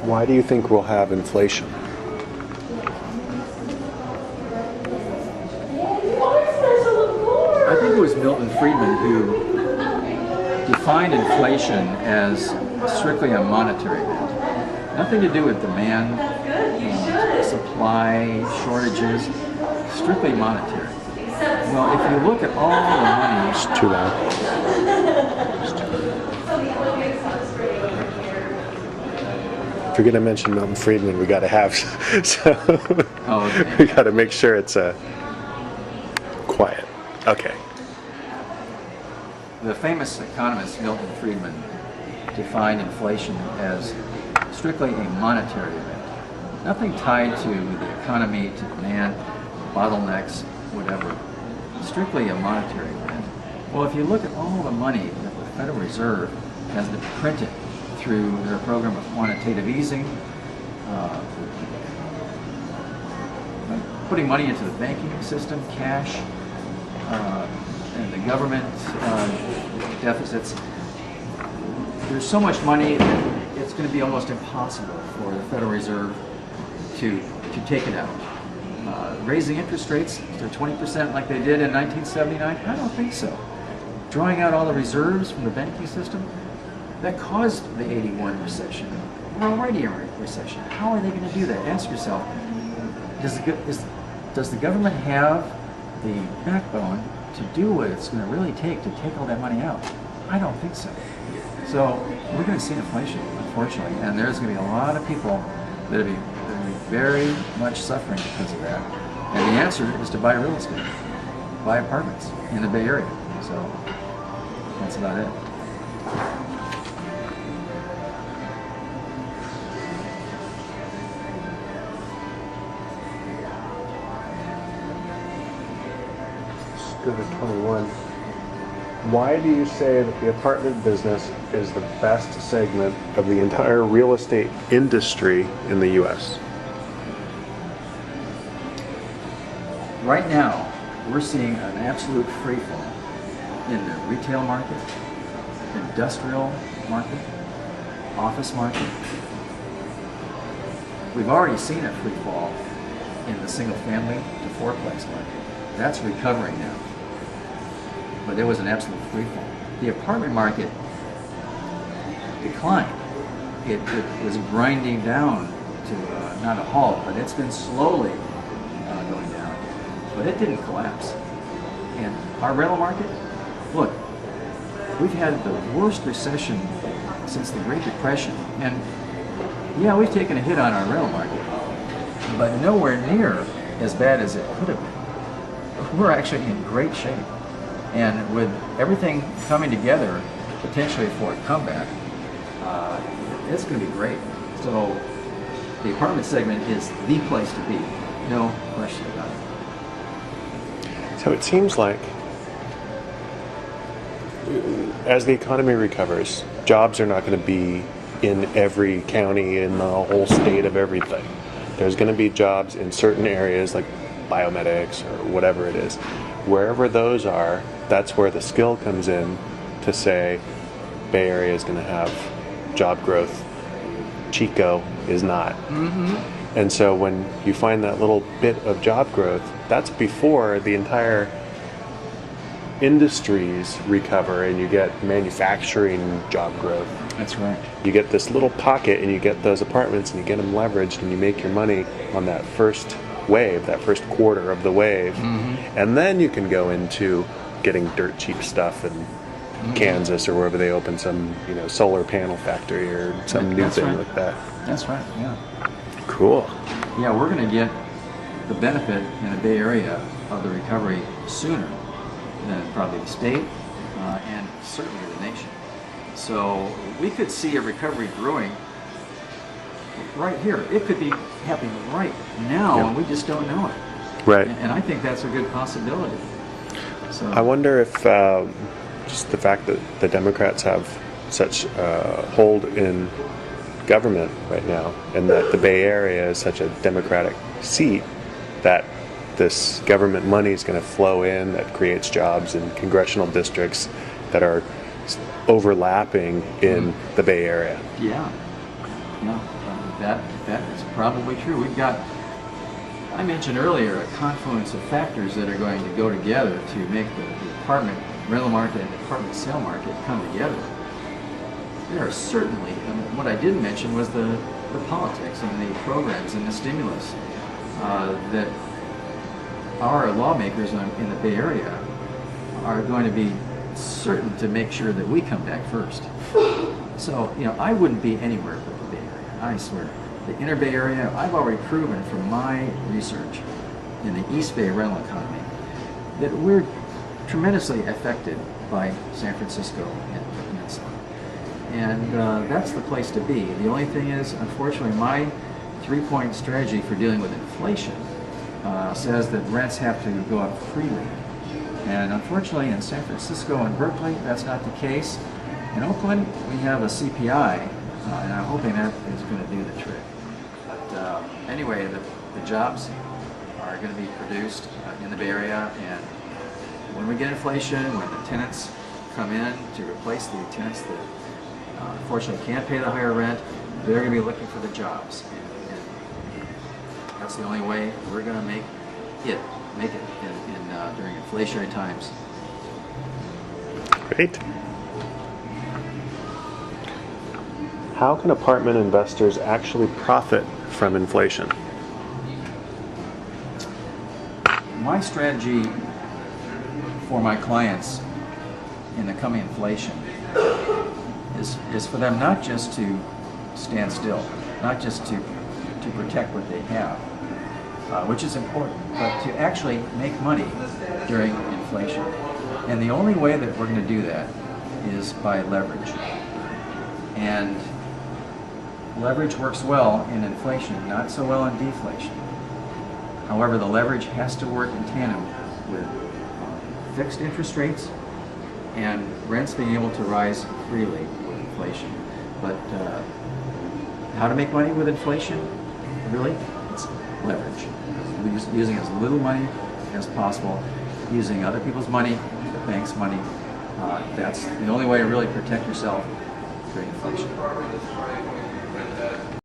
Why do you think we'll have inflation? I think it was Milton Friedman who defined inflation as strictly a monetary event. Nothing to do with demand, supply, shortages, strictly monetary. Well, if you look at all the money... It's too loud. If you're going to mention Milton Friedman, we got to have... So Oh, okay. we got to make sure it's quiet. Okay. The famous economist Milton Friedman defined inflation as strictly a monetary event. Nothing tied to the economy, to demand, bottlenecks, whatever. Strictly a monetary event. Well, if you look at all the money that the Federal Reserve has been printed through their program of quantitative easing, putting money into the banking system, cash, and the government deficits, there's so much money that it's going to be almost impossible for the Federal Reserve to take it out. Raising interest rates to 20% like they did in 1979? I don't think so. Drawing out all the reserves from the banking system? That caused the 81 recession. We're already in a recession. How are they going to do that? Ask yourself, does the government have the backbone to do what it's going to really take to take all that money out? I don't think so. So we're going to see inflation, unfortunately, and there's going to be a lot of people that will be very much suffering because of that. And the answer is to buy real estate, buy apartments in the Bay Area. So that's about it. Let's go to 21. Why do you say that the apartment business is the best segment of the entire real estate industry in the U.S.? Right now, we're seeing an absolute free fall in the retail market, industrial market, office market. We've already seen a free fall in the single family to fourplex market. That's recovering now. But there was an absolute free fall. The apartment market declined. It was grinding down to not a halt, but it's been slowly going down. But it didn't collapse. And our rental market, look, we've had the worst recession since the Great Depression. And yeah, we've taken a hit on our rental market, but nowhere near as bad as it could have been. We're actually in great shape. And with everything coming together, potentially for a comeback, it's going to be great. So the apartment segment is the place to be, no question about it. So it seems like as the economy recovers, jobs are not going to be in every county in the whole state of everything. There's going to be jobs in certain areas like biomedics or whatever it is. Wherever those are, that's where the skill comes in to say Bay Area is going to have job growth. Chico is not. Mm-hmm. And so when you find that little bit of job growth, that's before the entire industries recover and you get manufacturing job growth. That's right. You get this little pocket and you get those apartments and you get them leveraged and you make your money on that first wave, that first quarter of the wave. Mm-hmm. And then you can go into getting dirt cheap stuff in Kansas or wherever they open some, solar panel factory or some new thing like that. That's right, yeah. Cool. Yeah, we're going to get the benefit in the Bay Area of the recovery sooner than probably the state and certainly the nation. So we could see a recovery brewing right here. It could be happening right now, and we just don't know it. Right. And I think that's a good possibility. So I wonder if just the fact that the Democrats have such hold in government right now, and that the Bay Area is such a Democratic seat, that this government money is going to flow in that creates jobs in congressional districts that are overlapping in the Bay Area. Yeah. that is probably true. We've got, I mentioned earlier, a confluence of factors that are going to go together to make the apartment rental market and the apartment sale market come together. There are certainly, and what I didn't mention was the politics and the programs and the stimulus that our lawmakers in the Bay Area are going to be certain to make sure that we come back first. So, you know, I wouldn't be anywhere but the Bay Area, I swear. The inner Bay Area, I've already proven from my research in the East Bay rental economy that we're tremendously affected by San Francisco and the peninsula. And that's the place to be. The only thing is, unfortunately, my three-point strategy for dealing with inflation says that rents have to go up freely. And unfortunately, in San Francisco and Berkeley, that's not the case. In Oakland, we have a CPI, and I'm hoping that is going to do the trick. But anyway, the jobs are going to be produced in the Bay Area, and when we get inflation, when the tenants come in to replace the tenants that unfortunately can't pay the higher rent, they're going to be looking for the jobs. And that's the only way we're going to make it during inflationary times. Great. How can apartment investors actually profit from inflation? My strategy for my clients in the coming inflation is for them not just to stand still, not just to protect what they have, which is important, but to actually make money during inflation. And the only way that we're going to do that is by leverage. And leverage works well in inflation, not so well in deflation. However, the leverage has to work in tandem with fixed interest rates and rents being able to rise freely with inflation. But how to make money with inflation? Really, it's leverage. Using as little money as possible, using other people's money, the bank's money. That's the only way to really protect yourself during inflation.